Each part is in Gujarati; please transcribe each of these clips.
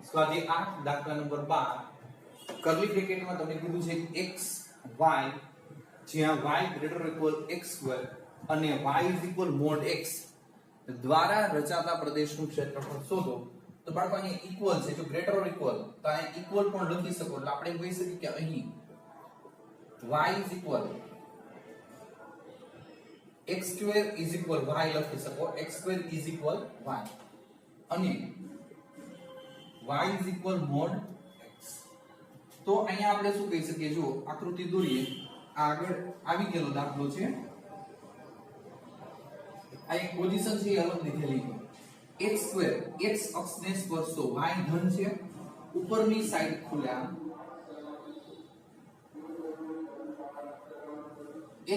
સ્વાધ્યાય 8 દાખલા નંબર 12 કર્લી બ્રેકેટમાં તમને કીધું છે x y જ્યાં y ગ્રેટર ઇક્વલ x² અને y mod x દ્વારા રચાતા પ્રદેશનું ક્ષેત્રફળ શોધો. તો બાળકો અહીંયા ઇક્વલ છે, જો ગ્રેટર ઓર ઇક્વલ તો અહીંયા ઇક્વલ પણ લખી શકો. એટલે આપણે એમ કહી શકીએ કે અહીં y x² y લખી શકો. x² y અને y mod x. તો અહીંયા આપણે શું કહી શકીએ, જો આકૃતિ દોરીએ, આગળ આવી ગયેલો દાખલો છે. આ એક પોઝિશન છે, અલગ લીધેલી છે. x² x અક્ષને સ્પર્શતો y ધન છે, ઉપરની સાઈડ ખુલ્યા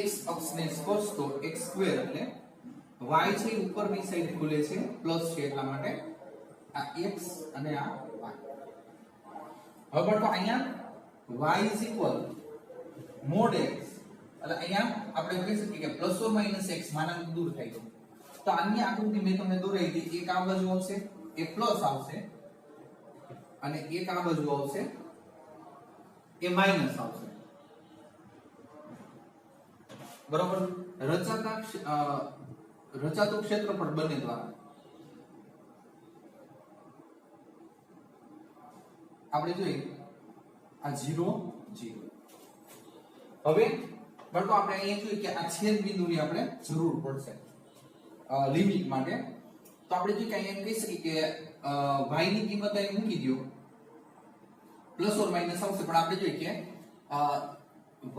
x અક્ષને સ્પર્શતો x² એટલે y છે ઉપરની સાઈડ ખુલે છે, પ્લસ છે એટલા માટે આ x અને આ y. હવે બાળકો અહીંયા y mod x એટલે અહીંયા આપણે કહી શકીએ કે પ્લસ ઓર માઈનસ x માનાંક દૂર થાય છે. તો આની આકૃતિ મેં તમને દોરાવી હતી. એક આ બાજુ આવશે, એક પ્લસ આવશે, અને એક આ બાજુ આવશે, એ માઈનસ આવશે. બરોબર. રચાતું ક્ષેત્રફળ બંને દ્વારા આપણે જોઈએ આ 0 0. હવે બાળકો આપણે અહીંયા જોઈએ કે આ છેદ બિંદુની આપણે જરૂર પડશે લિમિટ માટે. તો આપણે જોઈએ કે અહીંયા કહી શકીએ કે y ની કિંમત અહીં મૂકી દો, પ્લસ ઓર માઈનસ આવશે. પણ આપણે જોઈએ કે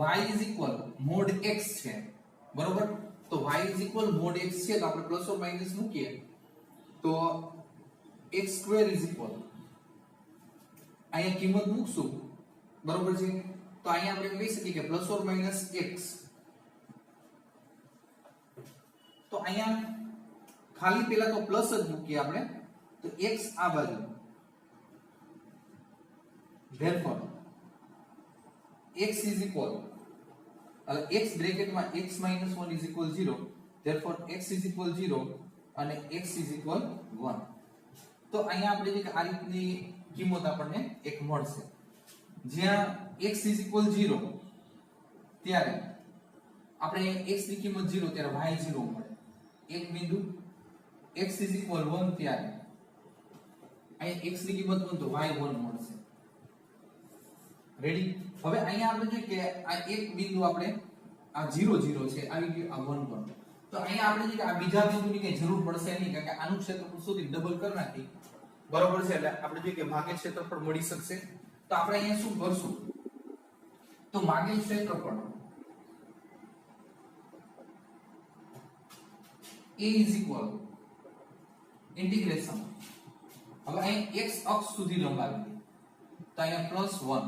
y mod x છે, બરોબર. તો y mod x છે, તો આપણે પ્લસ ઓર માઈનસ મૂકીએ તો x² અહીંયા કિંમત મૂકશું, બરોબર છે. તો અહીંયા આપણે કહી શકીએ કે પ્લસ ઓર માઈનસ x. તો અહીંયા ખાલી પહેલા તો પ્લસ જ મૂકીએ આપણે, તો x આ બાજુ, therefore x x બ્રેકેટમાં x - 1 0, therefore x 0 અને x 1. તો અહીંયા આપણે જે આ રીતની કિંમત આપણને એક મળશે, જ્યાં x 0 ત્યારે આપણે x ની કિંમત 0 ત્યારે y 0 મળે. એક બિંદુ x 1 ત્યારે અહીં x ની કિંમત 1 તો y 1 મળશે. રેડી. હવે અહીંયા આપણે જોઈએ કે આ એક બિંદુ આપણે આ 0 0 છે, આવી ગયું આ 1 1. તો અહીંયા આપણે જોઈએ કે આ બીજા બિંદુની કઈ જરૂર પડશે નહીં, કારણ કે આનું ક્ષેત્રફળ સુધી ડબલ કરી નાખી, બરોબર છે. એટલે આપણે જોઈએ કે ભાગ્ય ક્ષેત્રફળ મળી શકશે. તો આપણે અહીંયા શું કરશું, તો ભાગ્ય ક્ષેત્રફળ a ઇન્ટિગ્રેશન. હવે અહીં x અક્ષ સુધી લંબાવી દે, તો અહીંયા +1.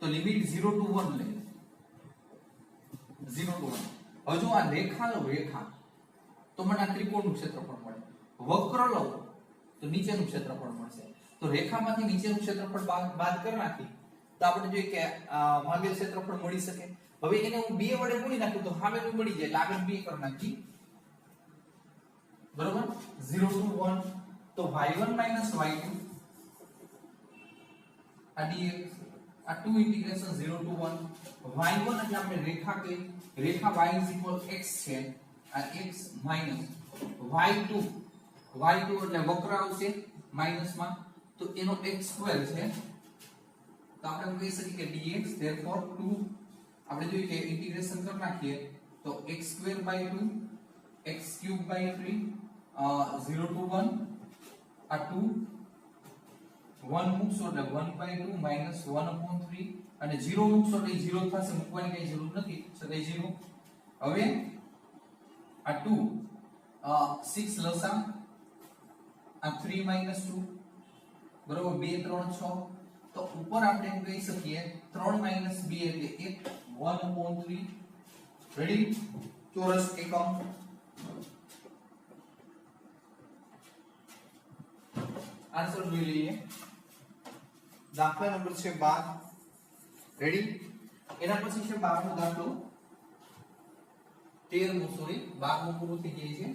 તો લિમિટ 0 to 1 લે, 0 to 1. હવે જો આ રેખા લો, રેખા, તો મને આ ત્રિકોણનું ક્ષેત્રફળ મળે. વક્ર લો તો નીચેનું ક્ષેત્રફળ મળશે. તો રેખામાંથી નીચેનું ક્ષેત્રફળ બાદ કરી નાખી તો આપણે જોઈએ કે ભાગ્ય ક્ષેત્રફળ મળી શકે. હવે એને હું 2 વડે ગુણી નાખું તો સામેનું મળી જાય, એટલે આગળ 2 કરી નાખી, બરોબર. 0 to 1 તો y1 - y2 આ dx, આ 2 ઇન્ટિગ્રેશન 0 to 1 y1 એટલે આપણે રેખા કઈ, રેખા y x છે, આ x માઈનસ y2 એટલે વક્ર આવશે માઈનસમાં, તો એનો x² છે. તો આપણે કહી શકીએ કે dx, therefore 2 આપણે જોઈએ કે ઇન્ટિગ્રેશન કરી નાખીએ તો x² / 2 x³ / 3 0 to 1 આ 2 1 મૂકશો એટલે 1/2 - 1/3 અને 0 મૂકશો એટલે 0 થશે, મૂકવાની કઈ જરૂર નથી, સદાય 0. હવે આ 2 6 લસા, આ 3 - 2, બરોબર. 2 3 6. તો ઉપર આપણે એમ કહી શકીએ 3 - 2 એટલે 1 1/3. રેડી. ચોરસ એકમ. આન્સર જોઈ લઈએ. દાખલા નંબર છે 12. રેડી. એના પછી છે 12મો દાખલો, 12મું પૂરું થઈ જાય છે.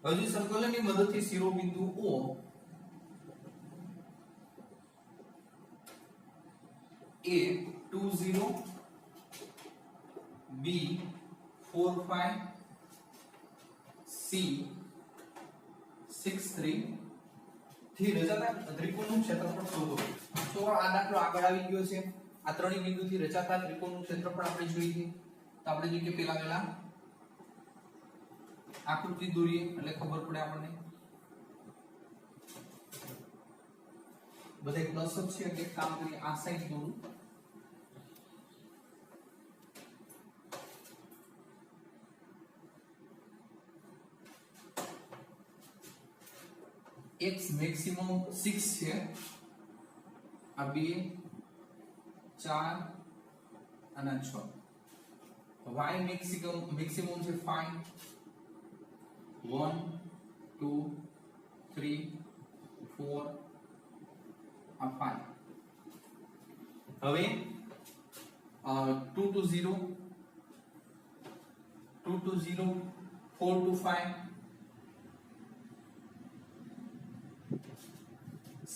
હજુ સંકલનની મદદથી શિરોબિંદુ O A 20 B 45 C 63 થી રચાતા ત્રિકોણનું ક્ષેત્રફળ શોધો. તો આ દાખલો આગળ આવી ગયો છે. આ ત્રણેય બિંદુથી રચાતા ત્રિકોણનું ક્ષેત્રફળ આપણે જોઈએ. તો આપણે જોઈએ કે પેલા આકૃતિ દોરીએ એટલે ખબર પડે આપણને. બધા પ્લસ જ છે એટલે કામ કરીએ. આ સાઈડ દોરું. x મેક્સિમમ 6 છે, આ 2 4 અને 6. y મેક્સિમમ છે 5 1 2 3 4 આ 5. હવે 2 to 0 2 to 0 4 to 5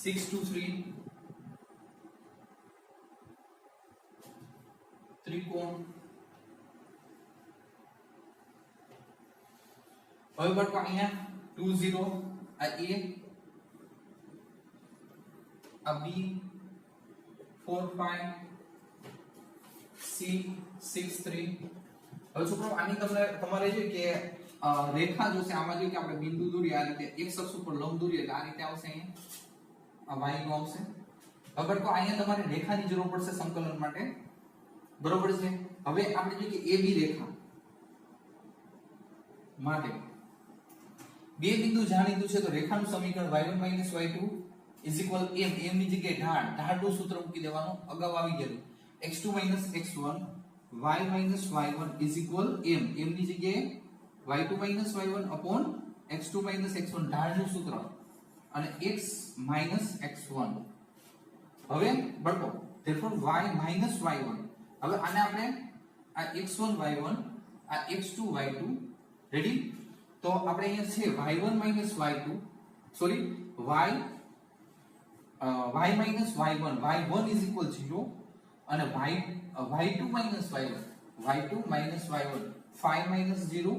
6 to 3 ત્રિકોણ. હવે બટકો અહીંયા 2 0 આ A આ B 4 5 C 6 3. હવે છોકરો આની તમારે છે કે રેખા જોશે. આમાં જો કે આપણે બિંદુ દોરી આ રીતે x અક્ષ ઉપર લંબ દોરીએ એટલે આ રીતે આવશે. અહીંયા આ y નો આવશે. હવે તો અહીંયા તમારે રેખાની જરૂર પડશે સંકલન માટે, બરોબર છે. હવે આપણે જોઈએ કે AB રેખા માટે બે બિંદુ જાણીતું છે. તો રેખાનું સમીકરણ y1 y2 m. m ની જગ્યાએ ઢાળનું સૂત્ર મૂકી દેવાનું. અગાઉ આવી ગયેલું x2 x1 y y1 m. m ની જગ્યાએ y2 y1 upon x2 x1 ઢાળનું સૂત્ર અને x x1. હવે બળકો therefore y y1. હવે આને આપણે આ x1 y1 આ x2 y2 રેડી. તો આપણે અહીંયા છે y1 y2 sorry y y1 0 અને y2 y1 5 0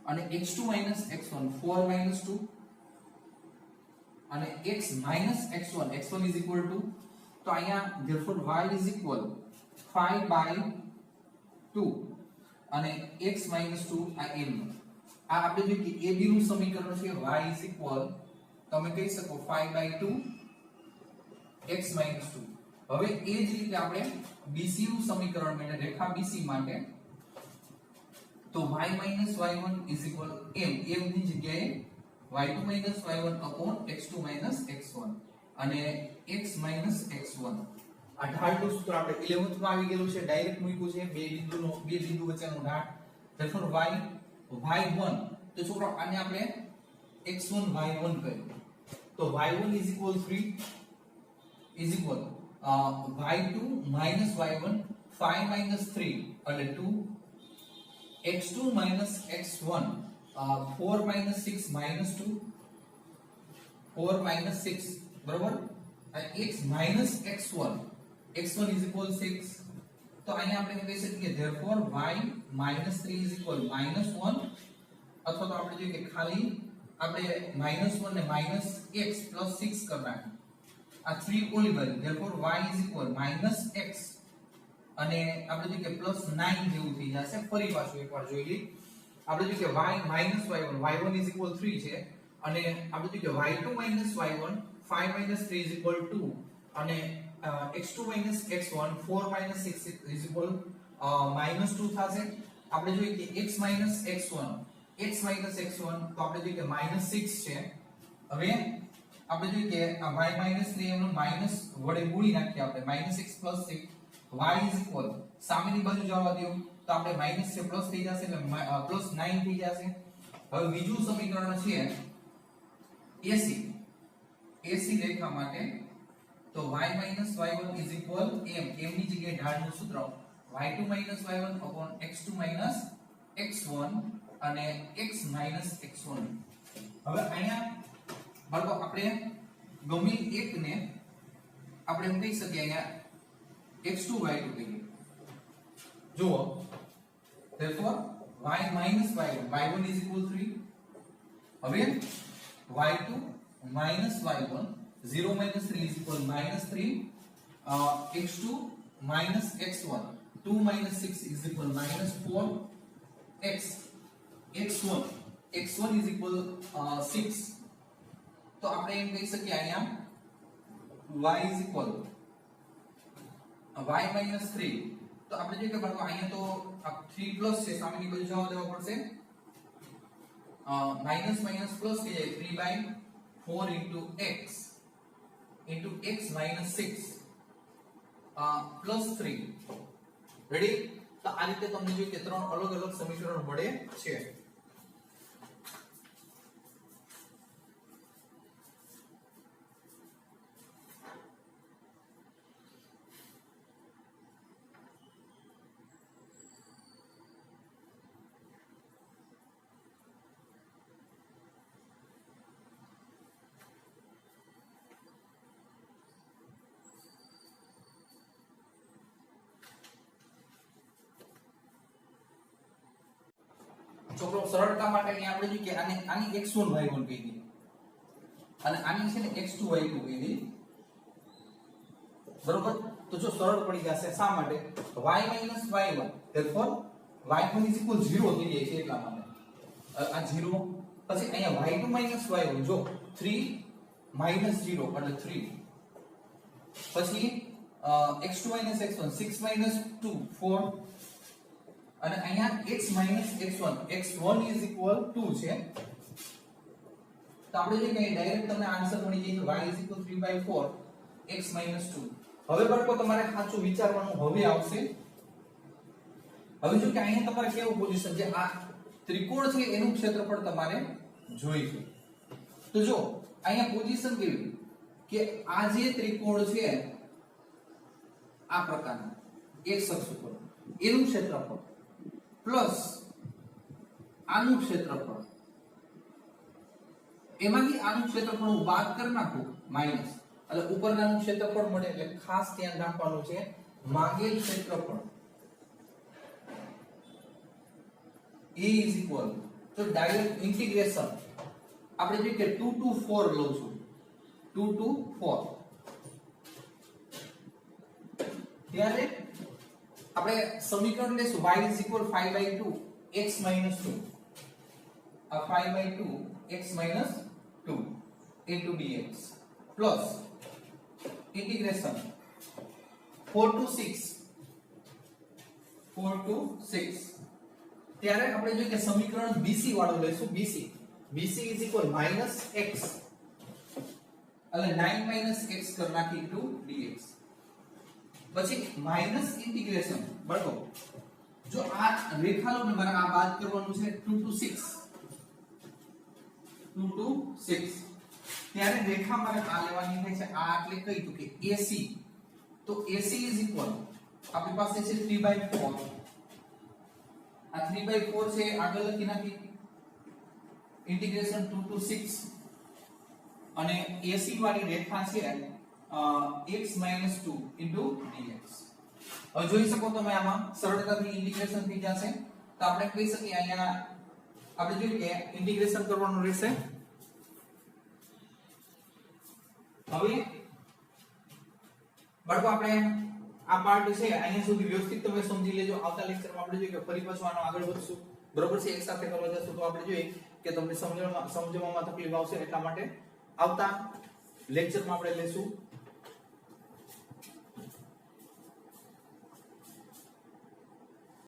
અને x2 x1 4 2 અને x x1 તો અહીંયા therefore y 5/2 અને x 2 આ m. આ આપણે જો કે ab નું સમીકરણ છે. y તમે કહી શકો 5/2 x 2. હવે એ જ રીતે આપણે bc નું સમીકરણ માટે રેખા bc માટે તો y y1 m. m ની જગ્યાએ y2 y1 upon x2 x1 અને x x1. આ ઢાળનું સૂત્ર આપણે 11th માં આવી ગયેલું છે. ડાયરેક્ટ મૂક્યું છે બે બિંદુ વચ્ચેનો ઢાળ. therefore y1. તો છોકરો આને આપણે x1 y1 કહ્યું. તો y1 3 y2 y1 5 3 એટલે 2 x2 x1 4 6 2 4 6 બરોબર. x x1 x1 6. તો અહીંયા આપણે કહી શકીએ therefore y -3 -1 અથવા તો આપણે જોઈએ કે ખાલી આપણે -1 ને -x + 6 કરવાના. આ 3 ઓલી બાજુ therefore y -x અને આપણે જોઈએ કે +9 જેવું થઈ જશે. ફરી પાછું એકવાર જોઈ લઈએ. આપણે જોઈએ કે y-y1 3 છે અને આપણે જોઈએ કે y2 y1 5 3 2 અને x2 x1 4 6 -2 થશે. આપણે જોઈએ કે x x1 તો આપણે જોઈએ કે -6 છે. હવે આપણે જોઈએ કે આ y -3 એનો માઈનસ વડે ગુણી નાખીએ આપણે -6 + 6 y સામેની બાજુ જવા દો તો આપણે માઈનસ છે પ્લસ થઈ જશે એટલે +9 થઈ જશે. હવે બીજું સમીકરણ છે AC રેખા માટે તો y y1 m. m ની જગ્યાએ ઢાળનું સૂત્ર y2 y1 upon x2 x1 અને x x1. હવે અહીંયા બાળકો આપણે ગમે એકને આપણે એમ કહી શકીએ અહીંયા x2 y2 કહીએ. જુઓ therefore y y1 y1 is equal 3. હવે y2 minus y1 0 minus 3 is equal minus 3. x2 minus x1 2 minus 6 is equal minus 4. x1 is equal 6. તો આપણે એમ કહી શકીએ અહીંયા y is equal y minus 3. તો આપણે જે કે બાળકો અહીંયા તો 3 પ્લસ છે સામેની બાજુ જવા દેવા પડશે. માઈનસ માઈનસ પ્લસ થઈ જાય 3/4 into x minus 6 plus 3. Ready? તો આ રીતે તમને જો કે ત્રણ અલગ અલગ સમીકરણ મળે છે. છોકરો સરળતા માટે અહીંયા આપણે જોઈએ કે આની x1 y1 કહી દઈએ અને આની છે ને x2 y2 કહી દઈએ. બરોબર? તો જો સરળ પડી જશે. શા માટે? y y1 therefore y1 is equal 0 થઈ જાય છે એટલા માટે. આ 0 પછી અહીંયા y2 y1 જો 3 minus 0 એટલે 3 પછી x2 x1 6 minus 2 4 અને અહીંયા x x1 x1 is equal 2 છે. તો આપણે જે કહીએ ડાયરેક્ટ તમને આન્સર મળી જાય કે y is equal 3/4 x minus 2. હવે બાળકો તમારે સાચું વિચારવાનું હવે આવશે. હવે જો કે અહીંયા તમારે કેવું પોઝિશન છે આ ત્રિકોણ છે એનું ક્ષેત્રફળ તમારે જોઈશું. તો જો અહીંયા પોઝિશન કેવી કે આ જે ત્રિકોણ છે આ પ્રકારનું એક અક્ષ ઉપર એનું ક્ષેત્રફળ પ્લસ આનું ક્ષેત્રફળ એમાંથી આનું ક્ષેત્રફળ હું બાદ કરી નાખું માઈનસ એટલે ઉપરનાનું ક્ષેત્રફળ મળે. એટલે ખાસ ધ્યાન રાખવાનું છે માંગેલ ક્ષેત્રફળ A is equal તો ડાયરેક્ટ ઇન્ટિગ્રેશન આપણે જોઈએ કે 2 to 4 લઉં છું 2 to 4 ત્યારે આપણે સમીકરણ લેશું y is equal 5/2 x minus 2 આ 5/2 x minus 2 into dx plus integration 4 to 6 ત્યારે આપણે જોઈએ કે સમીકરણ BC વાળું લેશું. BC is equal minus x એટલે 9 minus x કરી નાખી into dx પછી માઈનસ ઇન્ટિગ્રેશન. બરાબર? જો આ રેખા લો ને મારે આ બાદ કરવાનું છે 2 to 6 ત્યારે રેખા મારે આ લેવાની થાય છે આ એટલે કઈ તો કે AC. તો AC is equal આપણી પાસે છે 3/4 આ 3/4 છે આગળ લખી નાખી ઇન્ટિગ્રેશન 2 to 6 અને AC વાળી રેખા છે x minus 2 into dx. હવે જોઈ શકો તમે આમાં સરળતાથી ઇન્ટિગ્રેશન થઈ જશે. તો આપણે કહી શકીએ અહીંયા આપણે જોઈએ કે ઇન્ટિગ્રેશન કરવાનું રહેશે. હવે બાળકો આપણે આ પાર્ટ છે અહીંયા સુધી વ્યવસ્થિત તમે સમજી લેજો. આવતા લેક્ચરમાં આપણે જોઈએ કે ફરી પાછું આનો આગળ વધશું. બરોબર છે? એક સાથે કરવા જશું તો આપણે જોઈએ કે તમને સમજવામાં તકલીફ આવશે. એટલા માટે આવતા લેક્ચરમાં આપણે લેશું